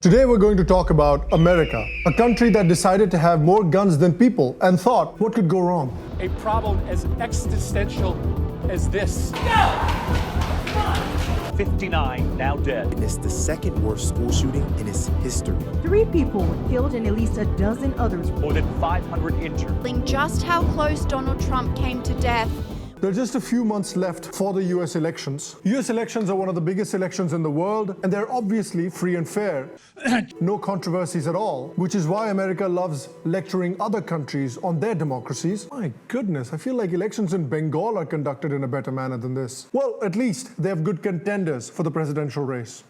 Today we're going to talk about America, a country that decided to have more guns than people and thought, what could go wrong? A problem as existential as this. 59 now dead. It's the second worst school shooting in its history. 3 people were killed and at least a dozen others. More than 500 injured. Just how close Donald Trump came to death. There are just a few months left for the US elections. US elections are one of the biggest elections in the world, and they're obviously free and fair. No controversies at all, which is why America loves lecturing other countries on their democracies. My goodness, I feel like elections in Bengal are conducted in a better manner than this. Well, at least they have good contenders for the presidential race.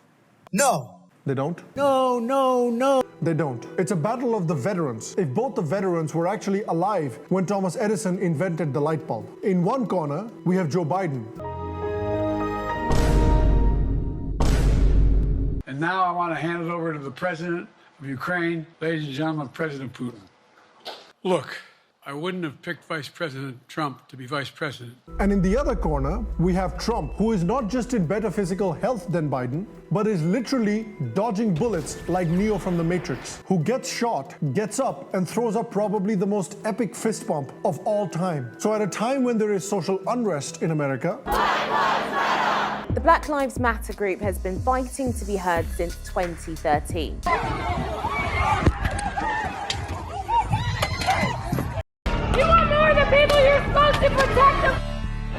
No. They don't? No. They don't. It's a battle of the veterans. If both the veterans were actually alive when Thomas Edison invented the light bulb. In one corner, we have Joe Biden. And now I want to hand it over to the President of Ukraine, ladies and gentlemen, President Putin. Look, I wouldn't have picked Vice President Trump to be Vice President. And in the other corner, we have Trump, who is not just in better physical health than Biden, but is literally dodging bullets like Neo from the Matrix, who gets shot, gets up, and throws up probably the most epic fist bump of all time. So at a time when there is social unrest in America, the Black Lives Matter group has been fighting to be heard since 2013. You want more of the people you're supposed to protect them?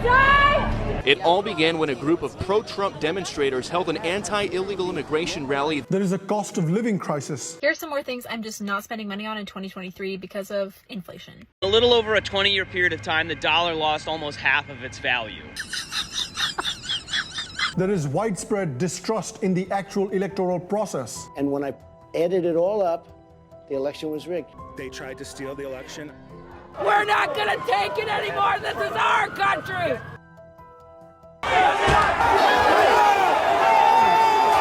Die! It all began when a group of pro-Trump demonstrators held an anti-illegal immigration rally. there is a cost of living crisis. Here's some more things I'm just not spending money on in 2023 because of inflation. A little over a 20-year period of time, the dollar lost almost half of its value. There is widespread distrust in the actual electoral process. And when I added it all up, the election was rigged. They tried to steal the election. We're not gonna take it anymore. This is our country.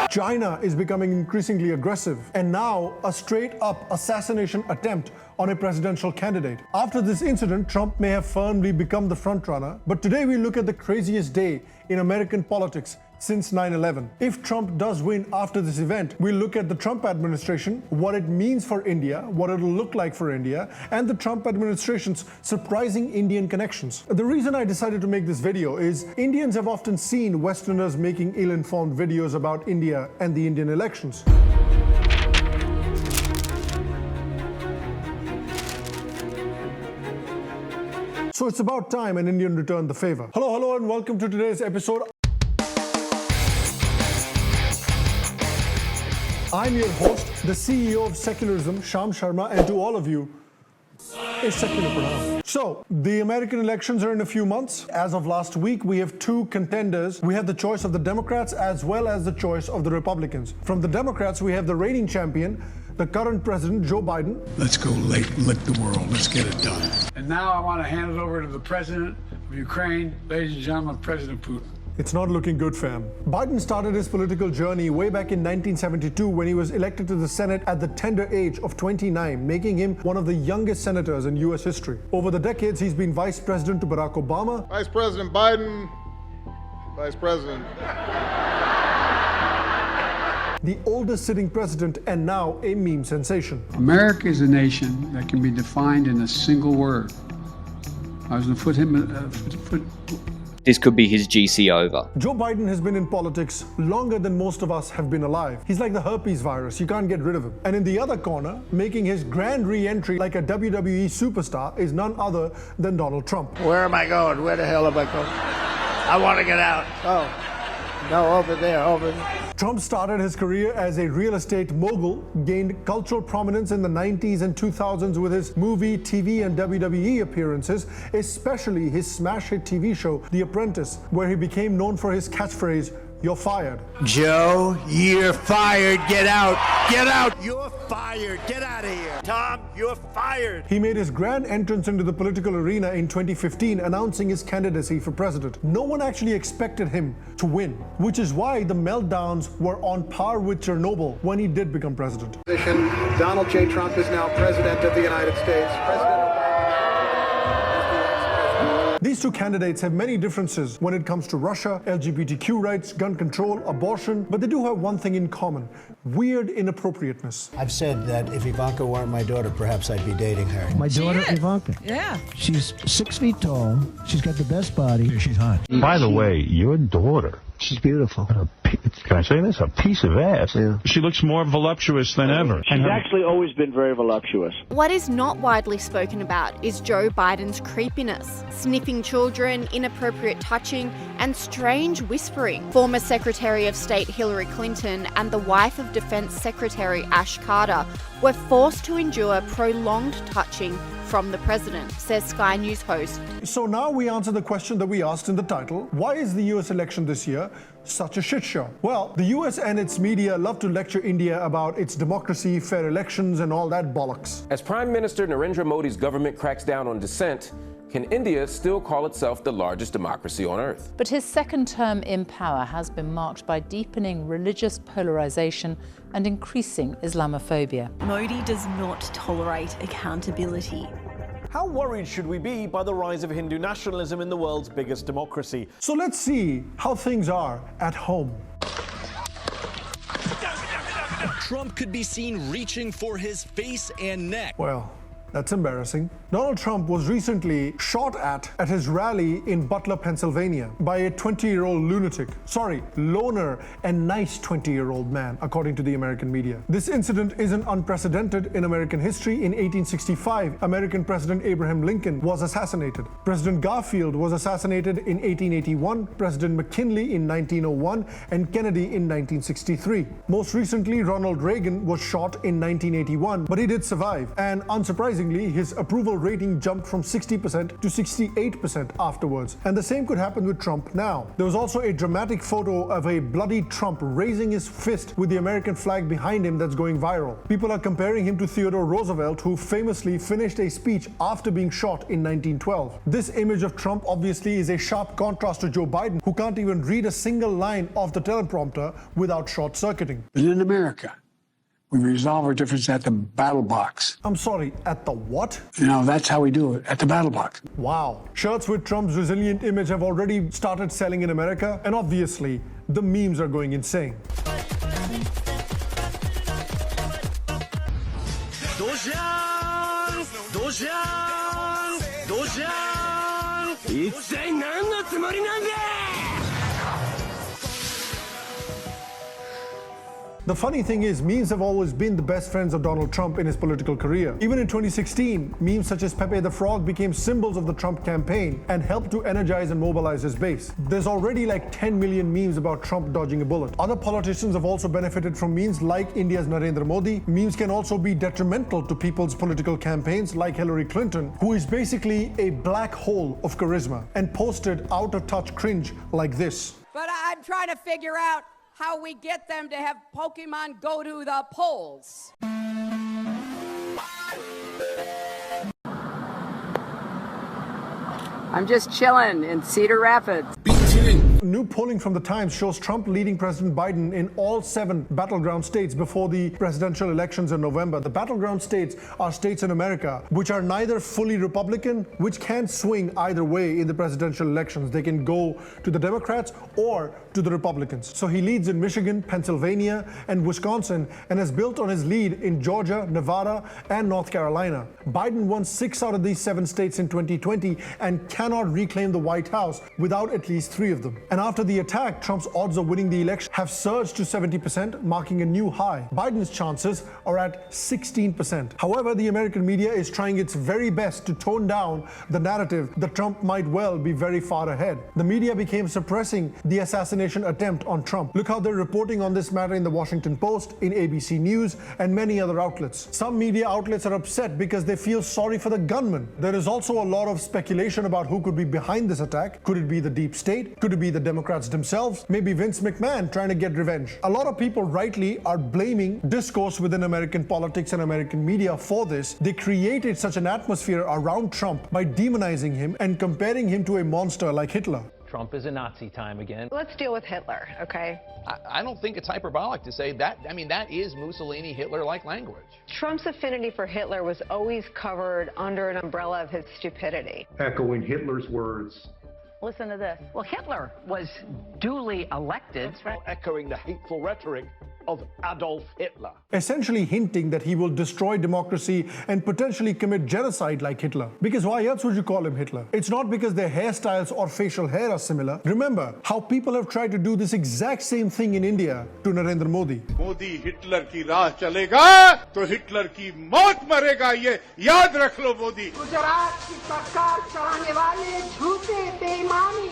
China is becoming increasingly aggressive, and now a straight-up assassination attempt on a presidential candidate. After this incident, Trump may have firmly become the frontrunner, but today we look at the craziest day in American politics since 9/11. If Trump does win after this event, we'll look at the Trump administration, what it means for India, what it'll look like for India, and the Trump administration's surprising Indian connections. The reason I decided to make this video is Indians have often seen Westerners making ill-informed videos about India and the Indian elections. So it's about time an Indian returned the favor. Hello, and welcome to today's episode. I'm your host, the CEO of Secularism, Sham Sharma, and to all of you, a secular pranam. So, the American elections are in a few months. As of last week, we have 2 contenders. We have the choice of the Democrats as well as the choice of the Republicans. From the Democrats, we have the reigning champion, the current president, Joe Biden. Let's go lick the world. Let's get it done. And now I want to hand it over to the President of Ukraine, ladies and gentlemen, President Putin. It's not looking good, fam. Biden started his political journey way back in 1972 when he was elected to the Senate at the tender age of 29, making him one of the youngest senators in US history. Over the decades, he's been vice president to Barack Obama. Vice President Biden, Vice President. The oldest sitting president and now a meme sensation. America is a nation that can be defined in a single word. I was going to put him. This could be his GC over. Joe Biden has been in politics longer than most of us have been alive. He's like the herpes virus, you can't get rid of him. And in the other corner, making his grand re-entry like a WWE superstar is none other than Donald Trump. Where am I going? Where the hell am I going? I want to get out. Oh, no, over there. Trump started his career as a real estate mogul, gained cultural prominence in the 90s and 2000s with his movie, TV, and WWE appearances, especially his smash hit TV show, The Apprentice, where he became known for his catchphrase, "You're fired." Joe, you're fired. Get out. Get out. You're fired. Get out of here. Tom, you're fired. He made his grand entrance into the political arena in 2015, announcing his candidacy for president. No one actually expected him to win, which is why the meltdowns were on par with Chernobyl when he did become president. Donald J. Trump is now President of the United States. President Obama. The These two candidates have many differences when it comes to Russia, LGBTQ rights, gun control, abortion, but they do have one thing in common: weird inappropriateness. I've said that if Ivanka weren't my daughter, perhaps I'd be dating her. My daughter, Ivanka. Yeah. She's 6 feet tall. She's got the best body. Yeah, she's hot. By the way, your daughter. She's beautiful. Can I say this? A piece of ass. Yeah. She looks more voluptuous than ever. She's actually always been very voluptuous. What is not widely spoken about is Joe Biden's creepiness, sniffing children, inappropriate touching, and strange whispering. Former Secretary of State Hillary Clinton and the wife of Defense Secretary Ash Carter were forced to endure prolonged touching from the president, says Sky News host. So now we answer the question that we asked in the title: why is the US election this year such a shit show? Well, the US and its media love to lecture India about its democracy, fair elections, and all that bollocks. As Prime Minister Narendra Modi's government cracks down on dissent, can India still call itself the largest democracy on earth? But his second term in power has been marked by deepening religious polarization and increasing Islamophobia. Modi does not tolerate accountability. How worried should we be by the rise of Hindu nationalism in the world's biggest democracy? So let's see how things are at home. Trump could be seen reaching for his face and neck. Well, that's embarrassing. Donald Trump was recently shot at his rally in Butler, Pennsylvania by a 20-year-old lunatic. Sorry, loner and nice 20-year-old man, according to the American media. This incident isn't unprecedented in American history. In 1865, American President Abraham Lincoln was assassinated. President Garfield was assassinated in 1881, President McKinley in 1901, and Kennedy in 1963. Most recently, Ronald Reagan was shot in 1981, but he did survive, and unsurprisingly, his approval rating jumped from 60% to 68% afterwards. And the same could happen with Trump now. There was also a dramatic photo of a bloody Trump raising his fist with the American flag behind him that's going viral. People are comparing him to Theodore Roosevelt, who famously finished a speech after being shot in 1912. This image of Trump obviously is a sharp contrast to Joe Biden, who can't even read a single line of the teleprompter without short-circuiting. But in America, we resolve our differences at the battle box. I'm sorry, at the what? You know, that's how we do it, at the battle box. Wow. Shirts with Trump's resilient image have already started selling in America, and obviously, the memes are going insane. The funny thing is, memes have always been the best friends of Donald Trump in his political career. Even in 2016, memes such as Pepe the Frog became symbols of the Trump campaign and helped to energize and mobilize his base. There's already like 10 million memes about Trump dodging a bullet. Other politicians have also benefited from memes, like India's Narendra Modi. Memes can also be detrimental to people's political campaigns, like Hillary Clinton, who is basically a black hole of charisma and posted out-of-touch cringe like this. But I'm trying to figure out how we get them to have Pokemon go to the polls. I'm just chilling in Cedar Rapids. New polling from the Times shows Trump leading President Biden in all 7 battleground states before the presidential elections in November. The battleground states are states in America which are neither fully Republican, which can swing either way in the presidential elections. They can go to the Democrats or to the Republicans. So he leads in Michigan, Pennsylvania, and Wisconsin, and has built on his lead in Georgia, Nevada, and North Carolina. Biden won 6 out of these 7 states in 2020 and cannot reclaim the White House without at least 3 of them. And after the attack, Trump's odds of winning the election have surged to 70%, marking a new high. Biden's chances are at 16%. However, the American media is trying its very best to tone down the narrative that Trump might well be very far ahead. The media became suppressing the assassination attempt on Trump. Look how they're reporting on this matter in the Washington Post, in ABC News, and many other outlets. Some media outlets are upset because they feel sorry for the gunman. There is also a lot of speculation about who could be behind this attack. Could it be the deep state? Could it be the Democrats themselves? Maybe Vince McMahon trying to get revenge. A lot of people rightly are blaming discourse within American politics and American media for this. They created such an atmosphere around Trump by demonizing him and comparing him to a monster like Hitler. Trump is a Nazi time again. Let's deal with Hitler, okay? I don't think it's hyperbolic to say that. I mean, that is Mussolini, Hitler-like language. Trump's affinity for Hitler was always covered under an umbrella of his stupidity. Echoing Hitler's words. Listen to this. Well, Hitler was duly elected. Echoing the hateful rhetoric of Adolf Hitler. Essentially hinting that he will destroy democracy and potentially commit genocide like Hitler. Because why else would you call him Hitler? It's not because their hairstyles or facial hair are similar. Remember how people have tried to do this exact same thing in India to Narendra Modi. Modi Hitler ki raah chalega to Hitler ki maut marega, ye yaad rakh lo Modi. Gujarat ki sarkar chalaane wale jhoote beimani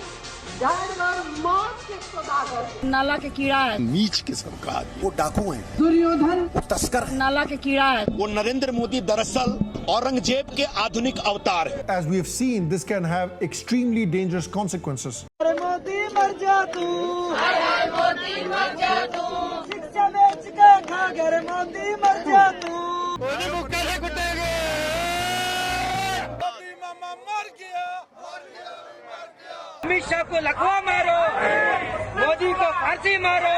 नाला के कीड़ा है, नीच किस्म का वो डाकू है, दुर्योधन तस्कर नाला के कीड़ा है, वो नरेंद्र मोदी दरअसल औरंगजेब के आधुनिक अवतार है. As we have seen, this can have extremely dangerous consequences. Modi मर जा तू, मोदी मर जा तू, शिक्षा बेच के खा घर मोदी मर जा तू, मोदी को कैसे कुटेंगे? मोदी मामा मर गया. अमित शाह को लकवा मारो, मोदी को फांसी मारो.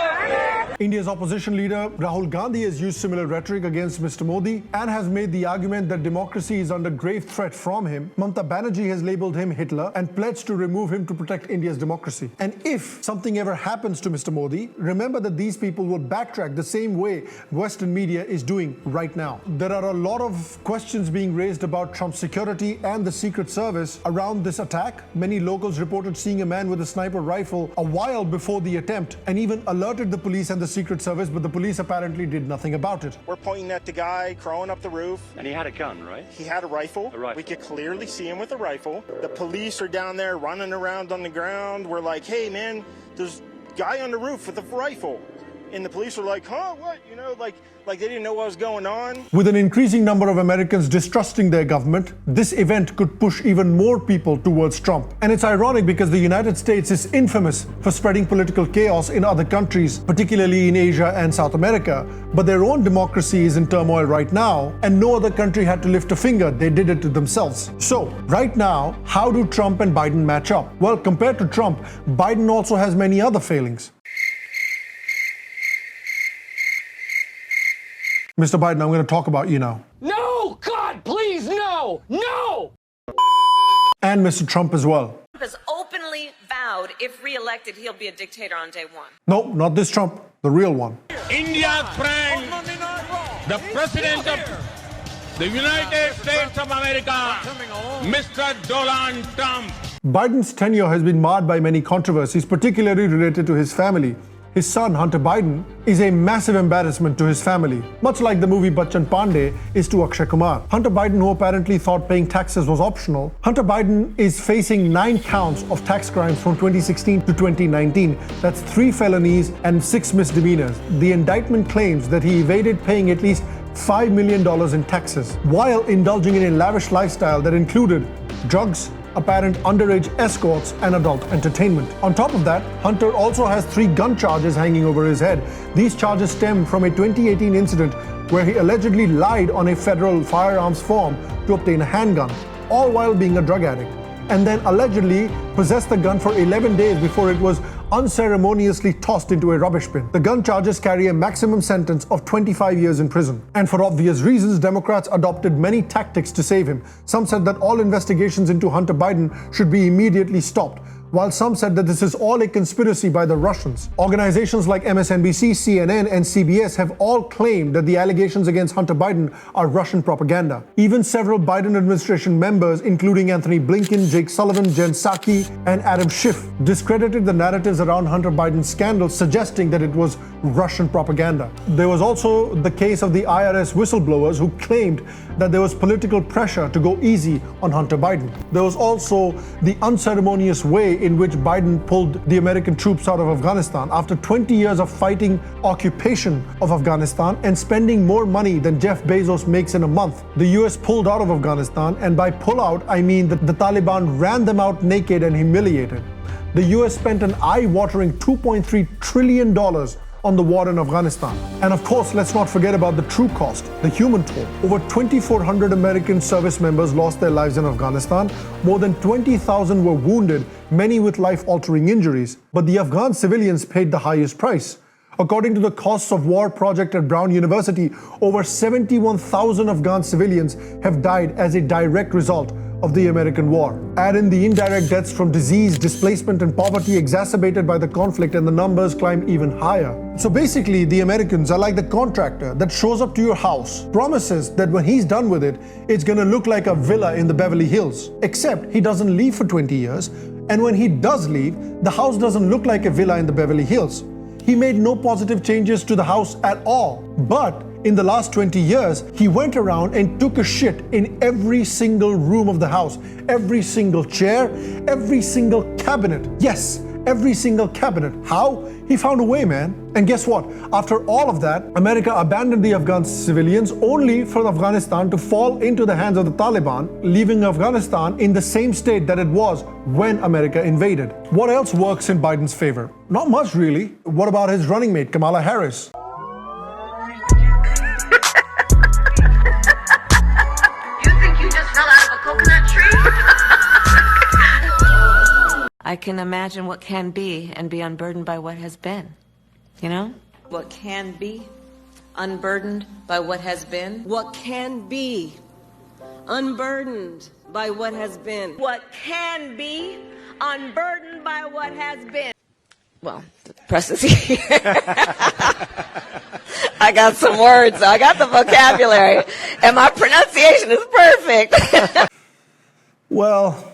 India's opposition leader Rahul Gandhi has used similar rhetoric against Mr. Modi and has made the argument that democracy is under grave threat from him. Mamata Banerjee has labelled him Hitler and pledged to remove him to protect India's democracy. And if something ever happens to Mr. Modi, remember that these people will backtrack the same way Western media is doing right now. There are a lot of questions being raised about Trump's security and the Secret Service around this attack. Many locals reported seeing a man with a sniper rifle a while before the attempt and even alerted the police and the Secret Service, but the police apparently did nothing about it. We're pointing at the guy crawling up the roof. And he had a gun, right? He had a rifle. We could clearly see him with a rifle. The police are down there running around on the ground. We're like, hey man, there's a guy on the roof with a rifle. And the police are like, huh, what? You know, like they didn't know what was going on. With an increasing number of Americans distrusting their government, this event could push even more people towards Trump. And it's ironic because the United States is infamous for spreading political chaos in other countries, particularly in Asia and South America. But their own democracy is in turmoil right now, and no other country had to lift a finger. They did it to themselves. So, right now, how do Trump and Biden match up? Well, compared to Trump, Biden also has many other failings. Mr. Biden, I'm going to talk about you now. No! God, please, no! No! And Mr. Trump as well. Trump has openly vowed, if re-elected, he'll be a dictator on day one. No, not this Trump, the real one. India's friend, the President of the United States of America, Mr. Donald Trump. Biden's tenure has been marred by many controversies, particularly related to his family. His son, Hunter Biden, is a massive embarrassment to his family, much like the movie Bachchan Pandey is to Akshay Kumar. Hunter Biden, who apparently thought paying taxes was optional, Hunter Biden is facing 9 counts of tax crimes from 2016 to 2019. That's 3 felonies and 6 misdemeanors. The indictment claims that he evaded paying at least $5 million in taxes while indulging in a lavish lifestyle that included drugs, apparent underage escorts, and adult entertainment. On top of that, Hunter also has 3 gun charges hanging over his head. These charges stem from a 2018 incident where he allegedly lied on a federal firearms form to obtain a handgun, all while being a drug addict, and then allegedly possessed the gun for 11 days before it was unceremoniously tossed into a rubbish bin. The gun charges carry a maximum sentence of 25 years in prison. And for obvious reasons, Democrats adopted many tactics to save him. Some said that all investigations into Hunter Biden should be immediately stopped, while some said that this is all a conspiracy by the Russians. Organizations like MSNBC, CNN, and CBS have all claimed that the allegations against Hunter Biden are Russian propaganda. Even several Biden administration members, including Anthony Blinken, Jake Sullivan, Jen Psaki, and Adam Schiff, discredited the narratives around Hunter Biden's scandal, suggesting that it was Russian propaganda. There was also the case of the IRS whistleblowers who claimed that there was political pressure to go easy on Hunter Biden. There was also the unceremonious way in which Biden pulled the American troops out of Afghanistan. After 20 years of fighting occupation of Afghanistan and spending more money than Jeff Bezos makes in a month, the US pulled out of Afghanistan, and by pull out, I mean that the Taliban ran them out naked and humiliated. The US spent an eye-watering $2.3 trillion on the war in Afghanistan. And of course, let's not forget about the true cost, the human toll. Over 2,400 American service members lost their lives in Afghanistan. More than 20,000 were wounded, many with life-altering injuries. But the Afghan civilians paid the highest price. According to the Costs of War project at Brown University, over 71,000 Afghan civilians have died as a direct result of the American war. Add in the indirect deaths from disease, displacement, and poverty exacerbated by the conflict, and the numbers climb even higher. So basically, the Americans are like the contractor that shows up to your house, promises that when he's done with it, it's gonna look like a villa in the Beverly Hills. Except he doesn't leave for 20 years, and when he does leave, the house doesn't look like a villa in the Beverly Hills. He made no positive changes to the house at all. But in the last 20 years, he went around and took a shit in every single room of the house, every single chair, every single cabinet. Yes, every single cabinet. How? He found a way, man. And guess what? After all of that, America abandoned the Afghan civilians only for Afghanistan to fall into the hands of the Taliban, leaving Afghanistan in the same state that it was when America invaded. What else works in Biden's favor? Not much, really. What about his running mate, Kamala Harris? I can imagine what can be and be unburdened by what has been. You know? What can be unburdened by what has been. What can be unburdened by what has been. What can be unburdened by what has been. Well, the press is here. I got some words. I got the vocabulary. And my pronunciation is perfect. Well,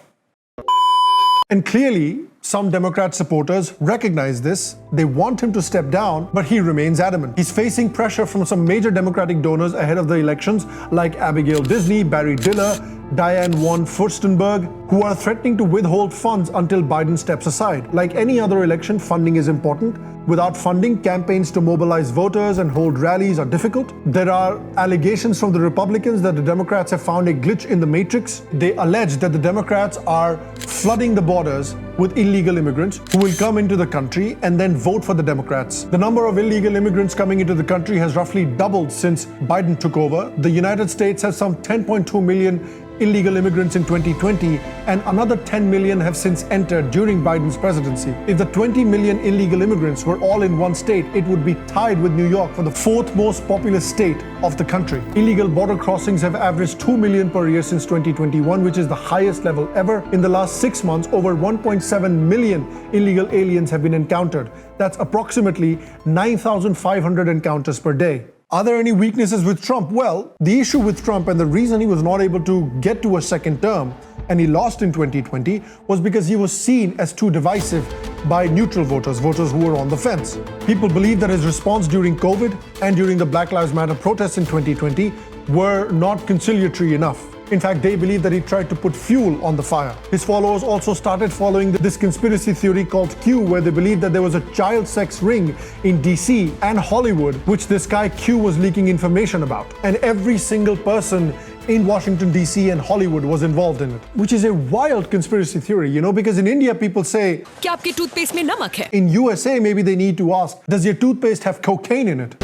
and clearly, some Democrat supporters recognize this. They want him to step down, but he remains adamant. He's facing pressure from some major Democratic donors ahead of the elections, like Abigail Disney, Barry Diller, Dianne von Furstenberg, who are threatening to withhold funds until Biden steps aside. Like any other election, funding is important. Without funding, campaigns to mobilize voters and hold rallies are difficult. There are allegations from the Republicans that the Democrats have found a glitch in the matrix. They allege that the Democrats are flooding the borders with illegal immigrants who will come into the country and then vote for the Democrats. The number of illegal immigrants coming into the country has roughly doubled since Biden took over. The United States has some 10.2 million illegal immigrants in 2020, and another 10 million have since entered during Biden's presidency. If the 20 million illegal immigrants were all in one state, it would be tied with New York for the fourth most populous state of the country. Illegal border crossings have averaged 2 million per year since 2021, which is the highest level ever. In the last 6 months, over 1.7 million illegal aliens have been encountered. That's approximately 9,500 encounters per day. Are there any weaknesses with Trump? Well, the issue with Trump and the reason he was not able to get to a second term and he lost in 2020 was because he was seen as too divisive by neutral voters, voters who were on the fence. People believe that his response during COVID and during the Black Lives Matter protests in 2020 were not conciliatory enough. In fact, they believe that he tried to put fuel on the fire. His followers also started following this conspiracy theory called Q, where they believed that there was a child sex ring in DC and Hollywood, which this guy Q was leaking information about. And every single person in Washington, DC and Hollywood was involved in it, which is a wild conspiracy theory, you know, because in India people say, क्या आपके toothpaste में नमक है? In USA, maybe they need to ask, does your toothpaste have cocaine in it?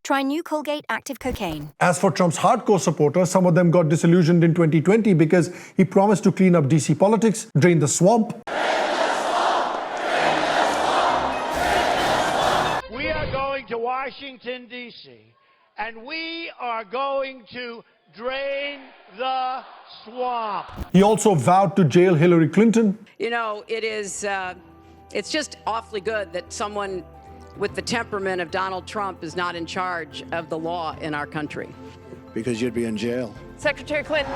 Try new Colgate Active Cocaine. As for Trump's hardcore supporters, some of them got disillusioned in 2020 because he promised to clean up DC politics, drain the swamp. We are going to Washington, D.C., and we are going to drain the swamp. He also vowed to jail Hillary Clinton. You know, it's just awfully good that someone with the temperament of Donald Trump is not in charge of the law in our country. Because you'd be in jail. Secretary Clinton.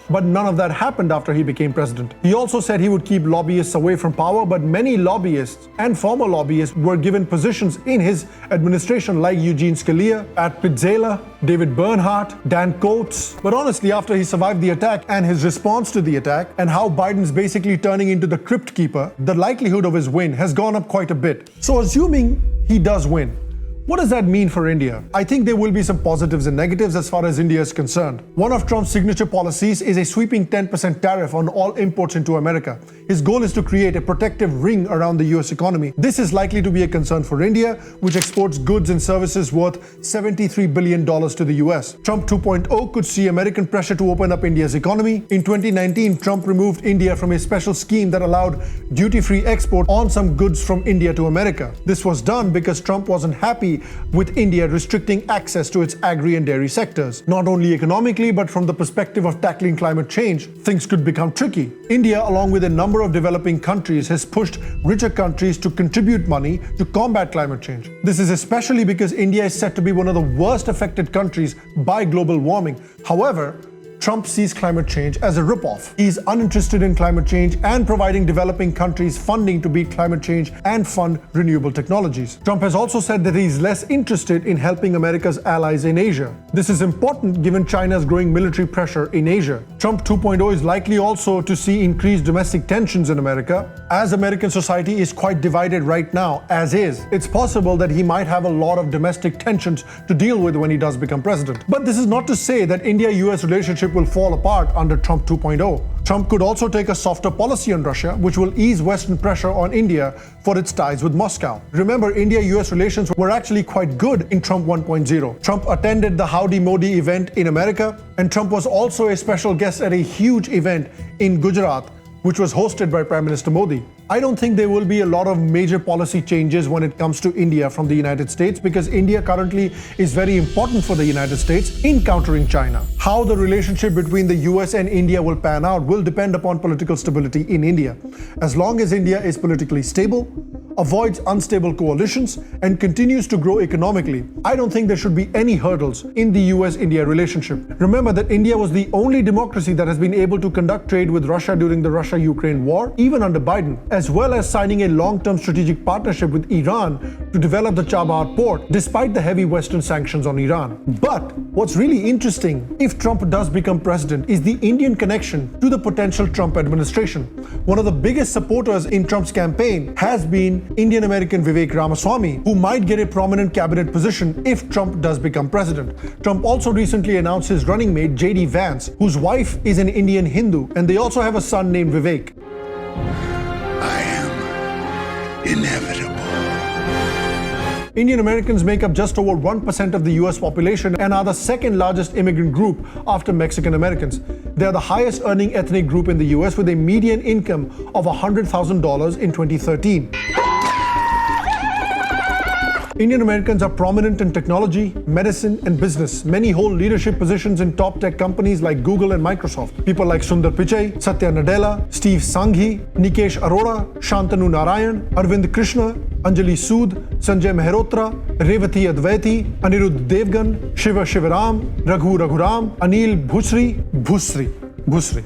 But none of that happened after he became president. He also said he would keep lobbyists away from power, but many lobbyists and former lobbyists were given positions in his administration, like Eugene Scalia, Pat Pizzella, David Bernhardt, Dan Coates. But honestly, after he survived the attack and his response to the attack, and how Biden's basically turning into the crypt keeper, the likelihood of his win has gone up quite a bit. So assuming he does win, What does that mean for India? I think there will be some positives and negatives as far as India is concerned. One of Trump's signature policies is a sweeping 10% tariff on all imports into America. His goal is to create a protective ring around the US economy. This is likely to be a concern for India, which exports goods and services worth $73 billion to the US. Trump 2.0 could see American pressure to open up India's economy. In 2019, Trump removed India from a special scheme that allowed duty-free export on some goods from India to America. This was done because Trump wasn't happy with India restricting access to its agri and dairy sectors. Not only economically, but from the perspective of tackling climate change, things could become tricky. India, along with a number of developing countries, has pushed richer countries to contribute money to combat climate change. This is especially because India is said to be one of the worst affected countries by global warming. However, Trump sees climate change as a ripoff. He is uninterested in climate change and providing developing countries funding to beat climate change and fund renewable technologies. Trump has also said that he is less interested in helping America's allies in Asia. This is important given China's growing military pressure in Asia. Trump 2.0 is likely also to see increased domestic tensions in America, as American society is quite divided right now, as is. It's possible that he might have a lot of domestic tensions to deal with when he does become president. But this is not to say that India-US relationship will fall apart under Trump 2.0. Trump could also take a softer policy on Russia, which will ease Western pressure on India for its ties with Moscow. Remember, India-US relations were actually quite good in Trump 1.0. Trump attended the Howdy Modi event in America, and Trump was also a special guest at a huge event in Gujarat, which was hosted by Prime Minister Modi. I don't think there will be a lot of major policy changes when it comes to India from the United States, because India currently is very important for the United States in countering China. How the relationship between the US and India will pan out will depend upon political stability in India. As long as India is politically stable, avoids unstable coalitions, and continues to grow economically, I don't think there should be any hurdles in the US-India relationship. Remember that India was the only democracy that has been able to conduct trade with Russia during the Russia-Ukraine war, even under Biden, as well as signing a long-term strategic partnership with Iran to develop the Chabahar port, despite the heavy Western sanctions on Iran. But what's really interesting, if Trump does become president, is the Indian connection to the potential Trump administration. One of the biggest supporters in Trump's campaign has been Indian-American Vivek Ramaswamy, who might get a prominent cabinet position if Trump does become president. Trump also recently announced his running mate, J.D. Vance, whose wife is an Indian Hindu, and they also have a son named Vivek. I am inevitable. Indian Americans make up just over 1% of the US population and are the second largest immigrant group after Mexican Americans. They are the highest earning ethnic group in the US with a median income of $100,000 in 2013. Indian Americans are prominent in technology, medicine, and business. Many hold leadership positions in top tech companies like Google and Microsoft. People like Sundar Pichai, Satya Nadella, Steve Sanghi, Nikesh Arora, Shantanu Narayan, Arvind Krishna, Anjali Sood, Sanjay Mehrotra, Revathi Advaiti, Anirudh Devgan, Shiva Shivaram, Raghu Raghuram, Anil Bhusri,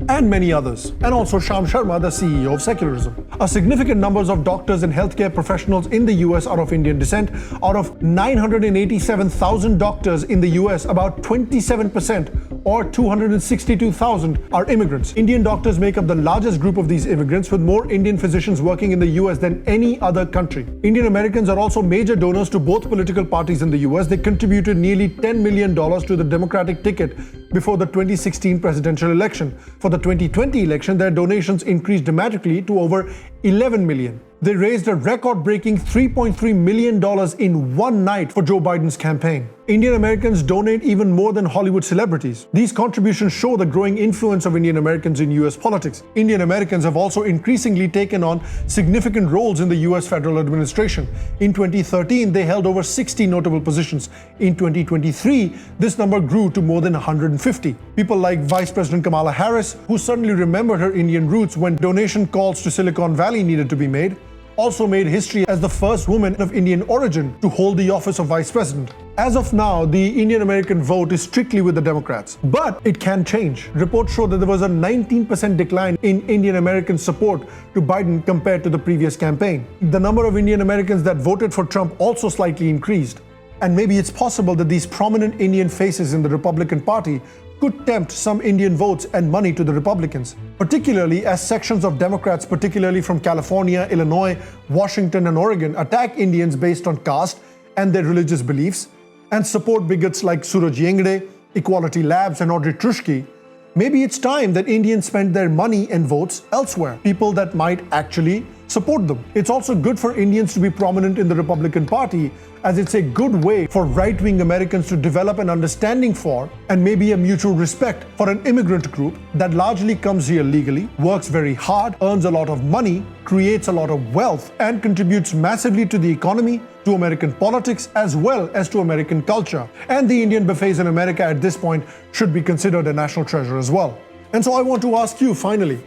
and many others, and also Sham Sharma, the CEO of secularism. A significant numbers of doctors and healthcare professionals in the US are of Indian descent. Out of 987,000 doctors in the US, about 27% or 262,000 are immigrants. Indian doctors make up the largest group of these immigrants, with more Indian physicians working in the US than any other country. Indian Americans are also major donors to both political parties in the US. They contributed nearly $10 million to the Democratic ticket before the 2016 presidential election. For the 2020 election, their donations increased dramatically to over 11 million. They raised a record-breaking $3.3 million in one night for Joe Biden's campaign. Indian Americans donate even more than Hollywood celebrities. These contributions show the growing influence of Indian Americans in US politics. Indian Americans have also increasingly taken on significant roles in the US federal administration. In 2013, they held over 60 notable positions. In 2023, this number grew to more than 150. People like Vice President Kamala Harris, who suddenly remembered her Indian roots when donation calls to Silicon Valley needed to be made, also made history as the first woman of Indian origin to hold the office of vice president. As of now, the Indian American vote is strictly with the Democrats, but it can change. Reports show that there was a 19% decline in Indian American support to Biden compared to the previous campaign. The number of Indian Americans that voted for Trump also slightly increased. And maybe it's possible that these prominent Indian faces in the Republican Party could tempt some Indian votes and money to the Republicans, particularly as sections of Democrats, particularly from California, Illinois, Washington, and Oregon, attack Indians based on caste and their religious beliefs, and support bigots like Suraj Yengde, Equality Labs, and Audrey Truschke, maybe it's time that Indians spend their money and votes elsewhere, people that might actually support them. It's also good for Indians to be prominent in the Republican Party, as it's a good way for right-wing Americans to develop an understanding for and maybe a mutual respect for an immigrant group that largely comes here legally, works very hard, earns a lot of money, creates a lot of wealth, and contributes massively to the economy, to American politics, as well as to American culture. And the Indian buffets in America at this point should be considered a national treasure as well. And so I want to ask you finally,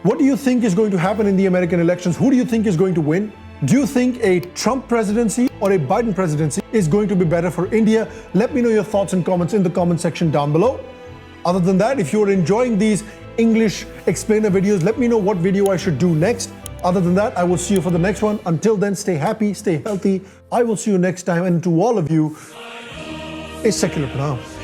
what do you think is going to happen in the American elections? Who do you think is going to win? Do you think a Trump presidency or a Biden presidency is going to be better for India? Let me know your thoughts and comments in the comment section down below. Other than that, if you're enjoying these English explainer videos, let me know what video I should do next. Other than that, I will see you for the next one. Until then, stay happy, stay healthy. I will see you next time. And to all of you, a secular pranam.